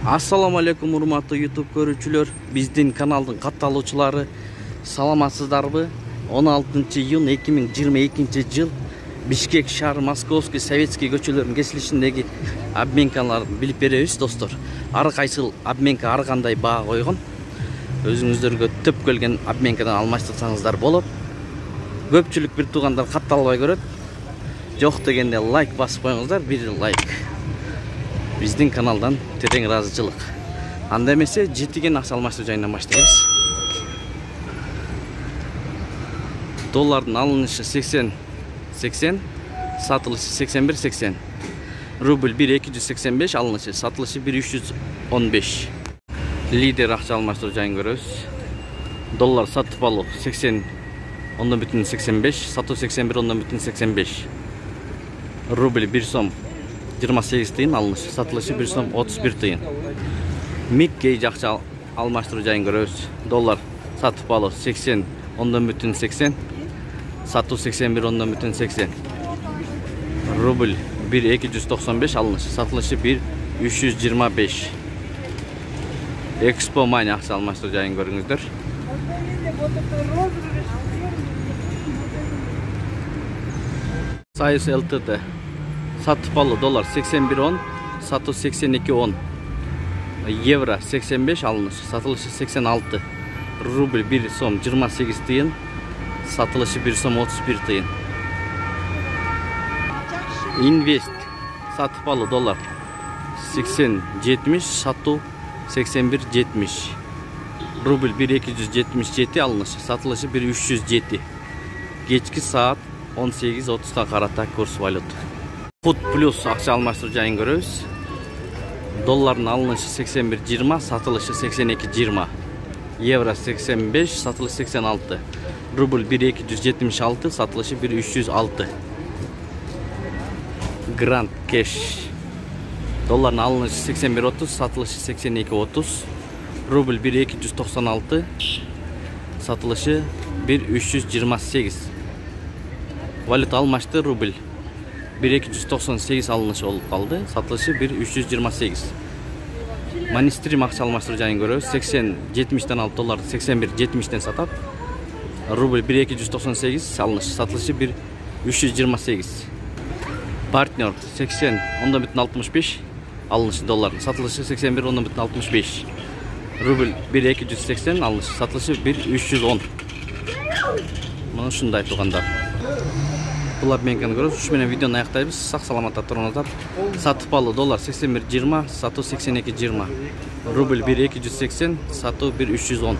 Assalamu alaikum урматтуу YouTube көрүүчүлөр. Биздин каналдын катталуучулары саламатсыздарбы? 16 июнь 2022 жыл Бишкек шаары Московский Советский көчөлөрүнүн кесилишиндеги обменкаларды билип беребиз, достор. Ар кайсыл обменка ар кандай баа койгон. Өзүңүздөргө төп келген обменкадан алмаштырсаңыздар болот. Көпчүлүк бир туугандар катталбай көрөт. Жок дегенде лайк басып коюңуздар, бир лайк. Биздин каналдан терең ыраазычылык. Анда эмесе жетиген акча алмаштыруу жайынан баштайбыз. Доллардын алынышы 80, сатылышы 81-80. Рубль 1-285, алынышы, сатылышы 1-315. Лидер акча алмаштыруу жайын көрөбүз. Доллар сатып алуу 80, 10,85, сатуу 81, 10,85. Рубль 1 сом 28 тыйын, алынышы, сатылышы 1 сом 31 тыйын. Миккей акча алмаштыруу жайын көрөбүз. Доллар сатып алуу 80, 10,80, сатуу 81, 10,80. Рубль 1-295, алынышы, сатылышы 1-325. Экспо Мани акча алмаштыруу жайын көрүңүздөр. Союз ЛТТ сатып алуу доллар 81.10, сатуу 82.10. Евро 85, алынышы, сатылышы 86. Рубль 1 сом 28 тыйын, сатылышы 1 сом 31 тыйын. Инвест сатып алуу доллар 80.70, сатуу 81.70. Рубль 1-277, алынышы, сатылышы 1-307. Кечки саат 18:30 карата курс валют. Пут плюс акча алмаштыруу жайын көрөбүз. Доллардын алынышы 81.20, сатылышы 82.20. Евро 85, сатылышы 86. Рубль 1-276, сатылышы 1-306. Гранд кеш. Доллардын алынышы 81.30, сатылышы 82.30. Рубль 1-296, сатылышы 1-328. Валюта алмашты, рубль 1-298 алынышы болуп калды, сатылышы 1-328. Манистрим акча алмаштыруу жайын көрөбүз. 80-70ден алып долларды 81-70ден сатат. Рубль 1-298 алынышы, сатылышы 1-328. Партнер 80-10,65 алынышы доллар, сатылышы 81-10,65. Рубль 1-280 алынышы, сатылышы 1-310. Мына ушундай туугандар. Бул обменканы көрөбүз. Ушу менен видеону аяктайбыз. Сак саламатта туруңуздар. Сатып алуу доллар 81.20, сатуу 82.20. Рубль 1-280, сатуу 1-310.